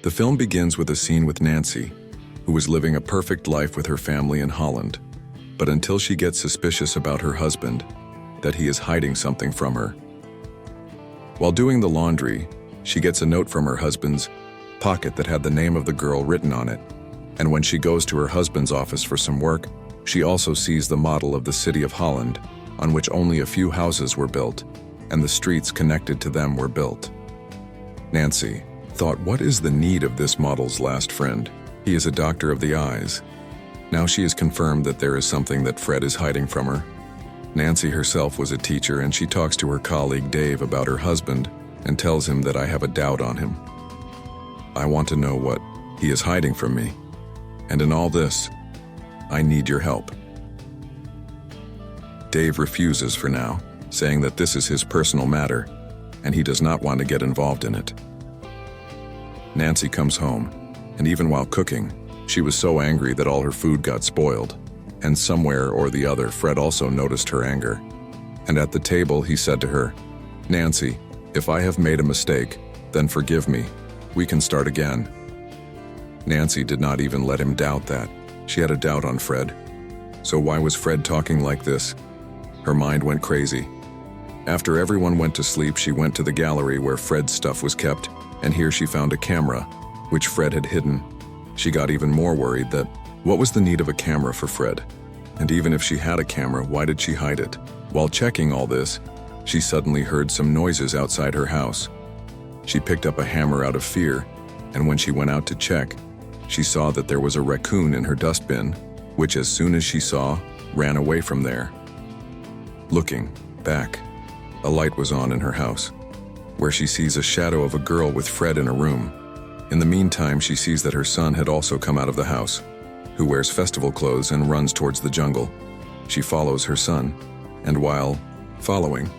The film begins with a scene with Nancy, who was living a perfect life with her family in Holland, but until she gets suspicious about her husband, that he is hiding something from her. While doing the laundry, she gets a note from her husband's pocket that had the name of the girl written on it, and when she goes to her husband's office for some work, she also sees the model of the city of Holland, on which only a few houses were built, and the streets connected to them were built. Nancy thought, what is the need of this model's last friend? He is a doctor of the eyes. Now she is confirmed that there is something that Fred is hiding from her. Nancy herself was a teacher, and she talks to her colleague Dave about her husband and tells him that I have a doubt on him. I want to know what he is hiding from me. And in all this, I need your help. Dave refuses for now, saying that this is his personal matter, and he does not want to get involved in it. Nancy comes home, and even while cooking, she was so angry that all her food got spoiled, and somewhere or the other Fred also noticed her anger. And at the table he said to her, "Nancy, if I have made a mistake, then forgive me. We can start again." Nancy did not even let him doubt that. She had a doubt on Fred. So why was Fred talking like this? Her mind went crazy. After everyone went to sleep, she went to the gallery where Fred's stuff was kept, and here she found a camera, which Fred had hidden. She got even more worried that what was the need of a camera for Fred? And even if she had a camera, why did she hide it? While checking all this, she suddenly heard some noises outside her house. She picked up a hammer out of fear, and when she went out to check, she saw that there was a raccoon in her dustbin, which as soon as she saw, ran away from there. Looking back, a light was on in her house, where she sees a shadow of a girl with Fred in a room. In the meantime, she sees that her son had also come out of the house, who wears festival clothes and runs towards the jungle. She follows her son, and while following,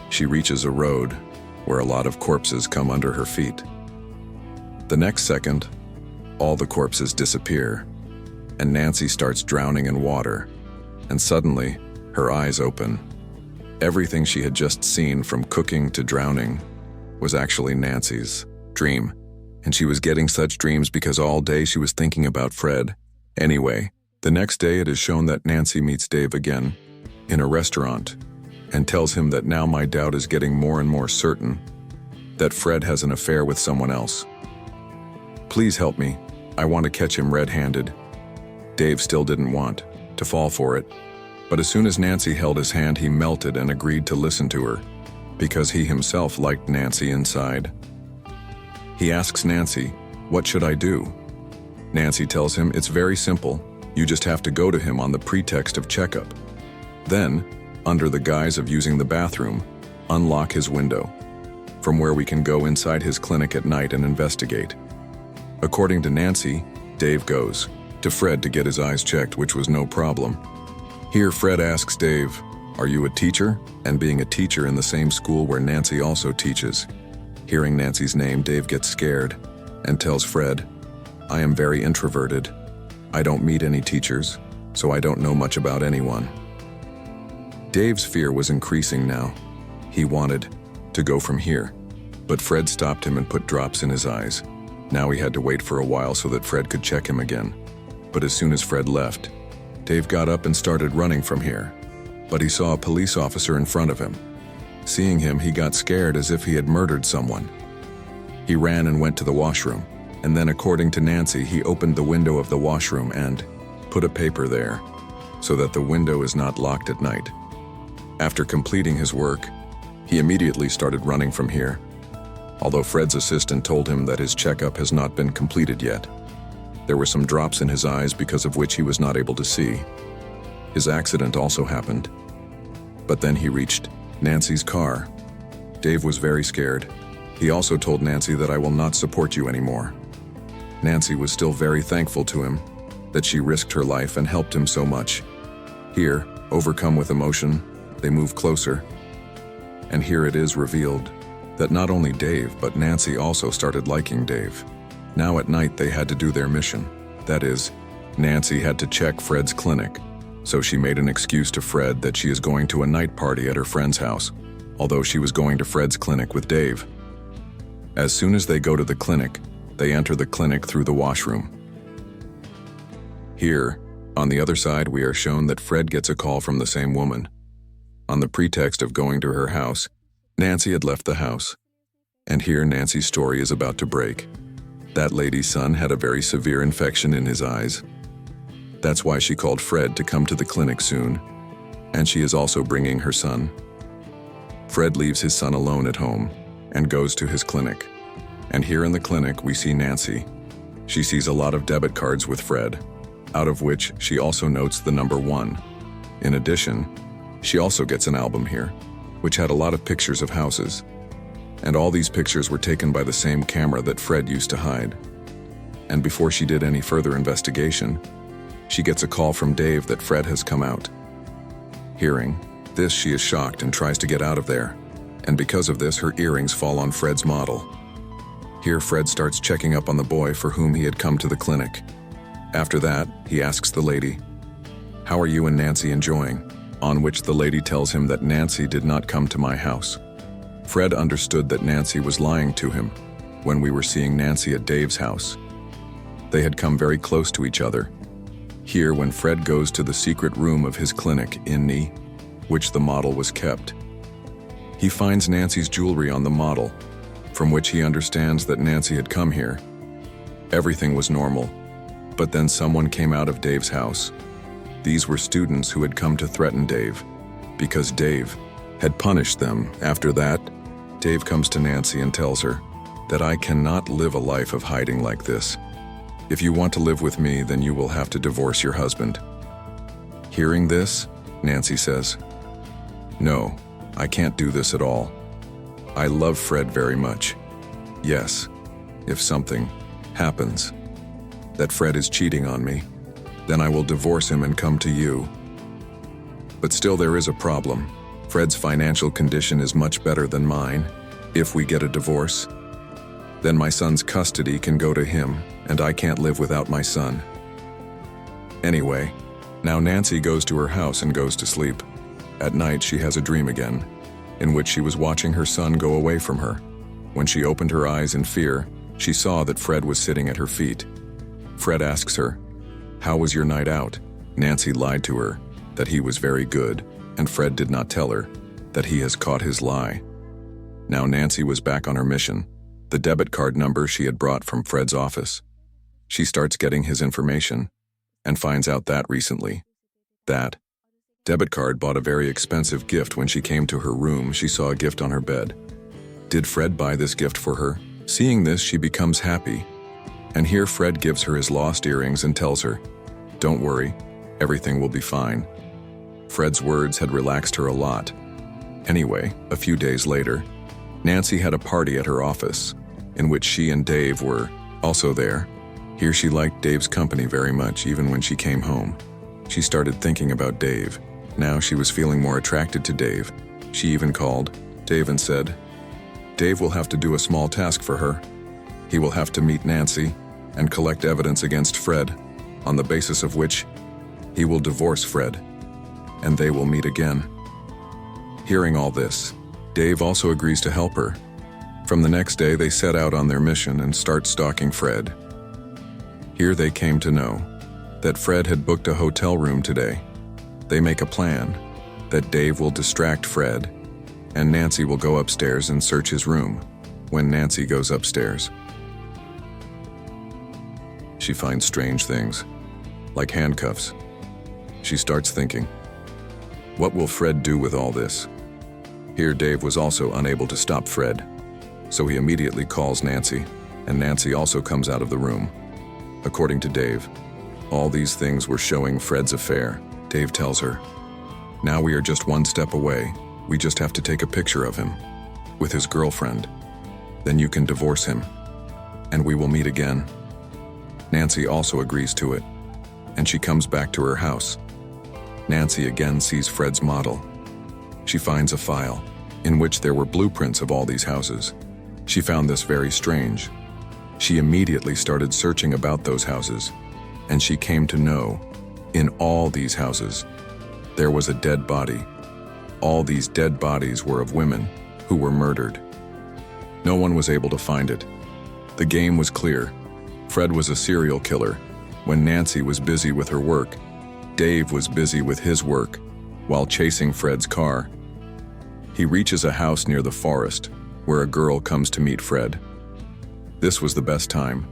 she reaches a road where a lot of corpses come under her feet. The next second, all the corpses disappear, and Nancy starts drowning in water, and suddenly, her eyes open. Everything she had just seen, from cooking to drowning, was actually Nancy's dream, and she was getting such dreams because all day she was thinking about Fred. Anyway, the next day it is shown that Nancy meets Dave again in a restaurant and tells him that now my doubt is getting more and more certain that Fred has an affair with someone else. Please help me. I want to catch him red-handed. Dave still didn't want to fall for it, but as soon as Nancy held his hand, he melted and agreed to listen to her, because he himself liked Nancy inside. He asks Nancy, "What should I do?" Nancy tells him it's very simple. You just have to go to him on the pretext of checkup. Then, under the guise of using the bathroom, unlock his window, from where we can go inside his clinic at night and investigate. According to Nancy, Dave goes to Fred to get his eyes checked, which was no problem. Here Fred asks Dave, "Are you a teacher?" And being a teacher in the same school where Nancy also teaches. Hearing Nancy's name, Dave gets scared and tells Fred, "I am very introverted. I don't meet any teachers, so I don't know much about anyone." Dave's fear was increasing now. He wanted to go from here, but Fred stopped him and put drops in his eyes. Now he had to wait for a while so that Fred could check him again. But as soon as Fred left, Dave got up and started running from here. But he saw a police officer in front of him. Seeing him, he got scared as if he had murdered someone. He ran and went to the washroom, and then according to Nancy, he opened the window of the washroom and put a paper there so that the window is not locked at night. After completing his work, he immediately started running from here, although Fred's assistant told him that his checkup has not been completed yet. There were some drops in his eyes because of which he was not able to see. His accident also happened. But then he reached Nancy's car. Dave was very scared. He also told Nancy that I will not support you anymore. Nancy was still very thankful to him that she risked her life and helped him so much. Here, overcome with emotion, they move closer. And here it is revealed that not only Dave but Nancy also started liking Dave. Now at night they had to do their mission. That is, Nancy had to check Fred's clinic, so she made an excuse to Fred that she is going to a night party at her friend's house, although she was going to Fred's clinic with Dave. As soon as they go to the clinic, They enter the clinic through the washroom. Here, on the other side, we are shown that Fred gets a call from the same woman. On the pretext of going to her house, Nancy had left the house. And here Nancy's story is about to break. That lady's son had a very severe infection in his eyes. That's why she called Fred to come to the clinic soon. And she is also bringing her son. Fred leaves his son alone at home and goes to his clinic. And here in the clinic, we see Nancy. She sees a lot of debit cards with Fred, out of which she also notes the number 1. In addition, she also gets an album here, which had a lot of pictures of houses. And all these pictures were taken by the same camera that Fred used to hide. And before she did any further investigation, she gets a call from Dave that Fred has come out. Hearing this, she is shocked and tries to get out of there. And because of this, her earrings fall on Fred's model. Here, Fred starts checking up on the boy for whom he had come to the clinic. After that, he asks the lady, "How are you and Nancy enjoying?" On which the lady tells him that Nancy did not come to my house. Fred understood that Nancy was lying to him when we were seeing Nancy at Dave's house. They had come very close to each other. Here, when Fred goes to the secret room of his clinic in which the model was kept, he finds Nancy's jewelry on the model, from which he understands that Nancy had come here. Everything was normal, but then someone came out of Dave's house. These were students who had come to threaten Dave, because Dave had punished them. After that, Dave comes to Nancy and tells her that I cannot live a life of hiding like this. If you want to live with me, then you will have to divorce your husband. Hearing this, Nancy says, "No, I can't do this at all. I love Fred very much. Yes, if something happens, that Fred is cheating on me, then I will divorce him and come to you. But still there is a problem. Fred's financial condition is much better than mine. If we get a divorce, then my son's custody can go to him, and I can't live without my son." Anyway, now Nancy goes to her house and goes to sleep. At night, she has a dream again, in which she was watching her son go away from her. When she opened her eyes in fear, she saw that Fred was sitting at her feet. Fred asks her, "How was your night out?" Nancy lied to her that he was very good, and Fred did not tell her that he has caught his lie. Now Nancy was back on her mission, the debit card number she had brought from Fred's office. She starts getting his information and finds out that recently, that debit card bought a very expensive gift. When she came to her room, she saw a gift on her bed. Did Fred buy this gift for her? Seeing this, she becomes happy. And here Fred gives her his lost earrings and tells her, "Don't worry, everything will be fine." Fred's words had relaxed her a lot. Anyway, a few days later, Nancy had a party at her office, in which she and Dave were also there. Here she liked Dave's company very much. Even when she came home, she started thinking about Dave. Now she was feeling more attracted to Dave. She even called Dave and said, Dave will have to do a small task for her. He will have to meet Nancy and collect evidence against Fred, on the basis of which he will divorce Fred, and they will meet again. Hearing all this, Dave also agrees to help her. From the next day, they set out on their mission and start stalking Fred. Here they came to know that Fred had booked a hotel room today. They make a plan that Dave will distract Fred, and Nancy will go upstairs and search his room. When Nancy goes upstairs, she finds strange things, like handcuffs. She starts thinking, what will Fred do with all this? Here Dave was also unable to stop Fred, so he immediately calls Nancy, and Nancy also comes out of the room. According to Dave, all these things were showing Fred's affair. Dave tells her, now we are just one step away. We just have to take a picture of him with his girlfriend. Then you can divorce him, and we will meet again. Nancy also agrees to it, and she comes back to her house. Nancy again sees Fred's model. She finds a file in which there were blueprints of all these houses. She found this very strange. She immediately started searching about those houses, and she came to know, in all these houses, there was a dead body. All these dead bodies were of women who were murdered. No one was able to find it. The game was clear. Fred was a serial killer. When Nancy was busy with her work, Dave was busy with his work, while chasing Fred's car. He reaches a house near the forest, where a girl comes to meet Fred. This was the best time.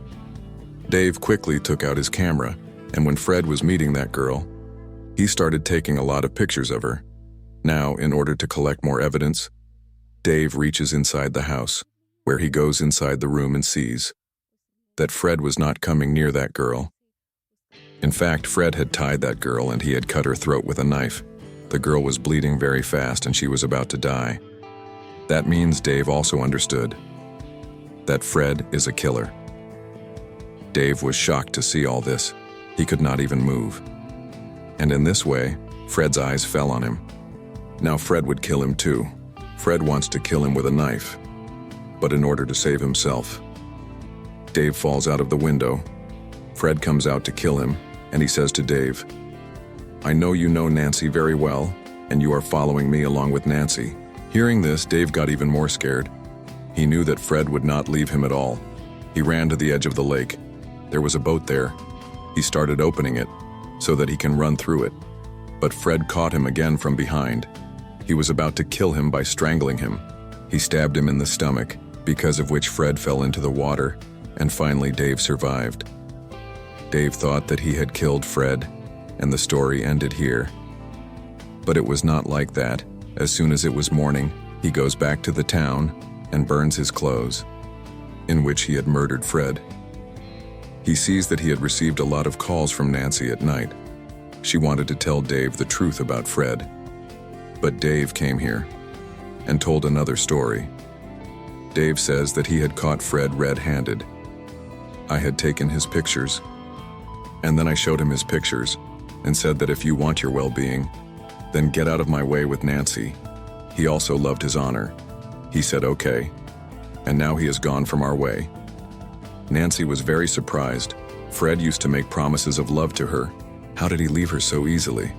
Dave quickly took out his camera, and when Fred was meeting that girl, he started taking a lot of pictures of her. Now, in order to collect more evidence, Dave reaches inside the house, where he goes inside the room and sees that Fred was not coming near that girl. In fact, Fred had tied that girl and he had cut her throat with a knife. The girl was bleeding very fast and she was about to die. That means Dave also understood that Fred is a killer. Dave was shocked to see all this. He could not even move. And in this way, Fred's eyes fell on him. Now Fred would kill him too. Fred wants to kill him with a knife. But in order to save himself, Dave falls out of the window. Fred comes out to kill him, and he says to Dave, "I know you know Nancy very well, and you are following me along with Nancy." Hearing this, Dave got even more scared. He knew that Fred would not leave him at all. He ran to the edge of the lake. There was a boat there. He started opening it so that he can run through it. But Fred caught him again from behind. He was about to kill him by strangling him. He stabbed him in the stomach, because of which Fred fell into the water, and finally Dave survived. Dave thought that he had killed Fred, and the story ended here. But it was not like that. As soon as it was morning, he goes back to the town and burns his clothes, in which he had murdered Fred. He sees that he had received a lot of calls from Nancy at night. She wanted to tell Dave the truth about Fred. But Dave came here and told another story. Dave says that he had caught Fred red-handed. I had taken his pictures, and then I showed him his pictures and said that if you want your well-being, then get out of my way with Nancy. He also loved his honor. He said okay, and now he has gone from our way. Nancy was very surprised. Fred used to make promises of love to her. How did he leave her so easily?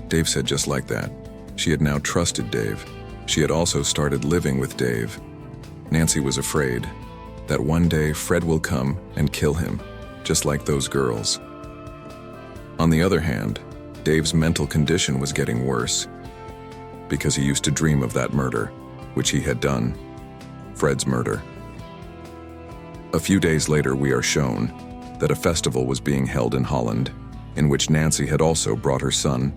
Dave said just like that. She had now trusted Dave. She had also started living with Dave. Nancy was afraid that one day Fred will come and kill him, just like those girls. On the other hand, Dave's mental condition was getting worse because he used to dream of that murder, which he had done, Fred's murder. A few days later, we are shown that a festival was being held in Holland, in which Nancy had also brought her son.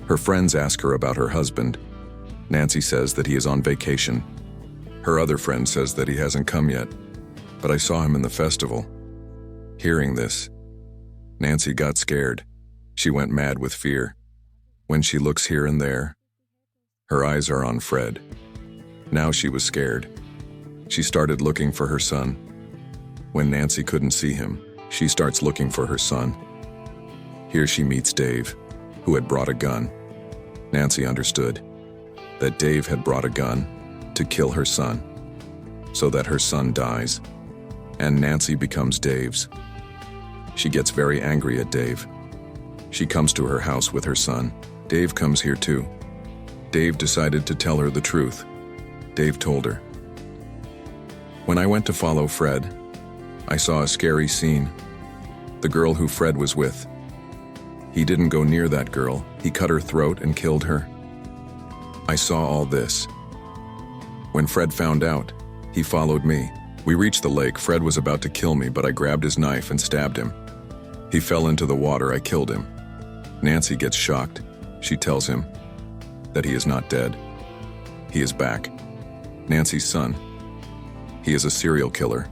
Her friends ask her about her husband. Nancy says that he is on vacation. Her other friend says that he hasn't come yet, but I saw him in the festival. Hearing this, Nancy got scared. She went mad with fear. When she looks here and there, her eyes are on Fred. Now she was scared. She started looking for her son. When Nancy couldn't see him, she starts looking for her son. Here she meets Dave, who had brought a gun. Nancy understood that Dave had brought a gun to kill her son, so that her son dies, and Nancy becomes Dave's. She gets very angry at Dave. She comes to her house with her son. Dave comes here too. Dave decided to tell her the truth. Dave told her, "When I went to follow Fred, I saw a scary scene. The girl who Fred was with. He didn't go near that girl. He cut her throat and killed her. I saw all this. When Fred found out, he followed me. We reached the lake. Fred was about to kill me, but I grabbed his knife and stabbed him. He fell into the water. I killed him." Nancy gets shocked. She tells him that he is not dead. He is back. Nancy's son. He is a serial killer.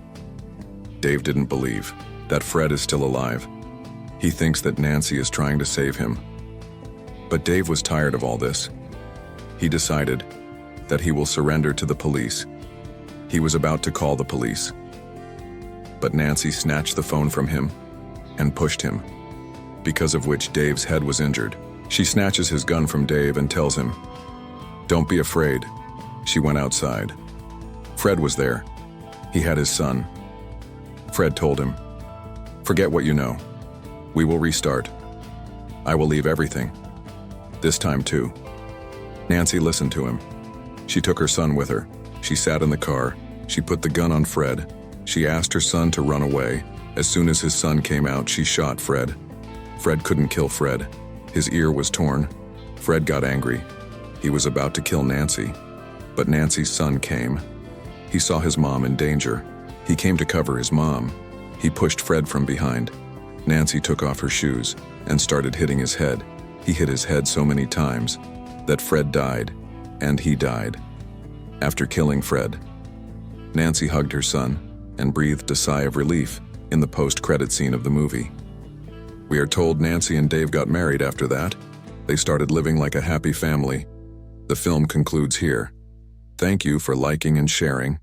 Dave didn't believe that Fred is still alive. He thinks that Nancy is trying to save him. But Dave was tired of all this. He decided that he will surrender to the police. He was about to call the police. But Nancy snatched the phone from him and pushed him, because of which Dave's head was injured. She snatches his gun from Dave and tells him, "Don't be afraid." She went outside. Fred was there. He had his son. Fred told him, "Forget what you know. We will restart. I will leave everything. This time too." Nancy listened to him. She took her son with her. She sat in the car. She put the gun on Fred She asked her son to run away. As soon as his son came out, she shot Fred. Fred couldn't kill Fred. His ear was torn. Fred got angry. He was about to kill Nancy. But Nancy's son came. He saw his mom in danger. He came to cover his mom. He pushed Fred from behind. Nancy took off her shoes and started hitting his head. He hit his head so many times that Fred died, and he died. After killing Fred, Nancy hugged her son and breathed a sigh of relief in the post-credit scene of the movie. We are told Nancy and Dave got married after that. They started living like a happy family. The film concludes here. Thank you for liking and sharing.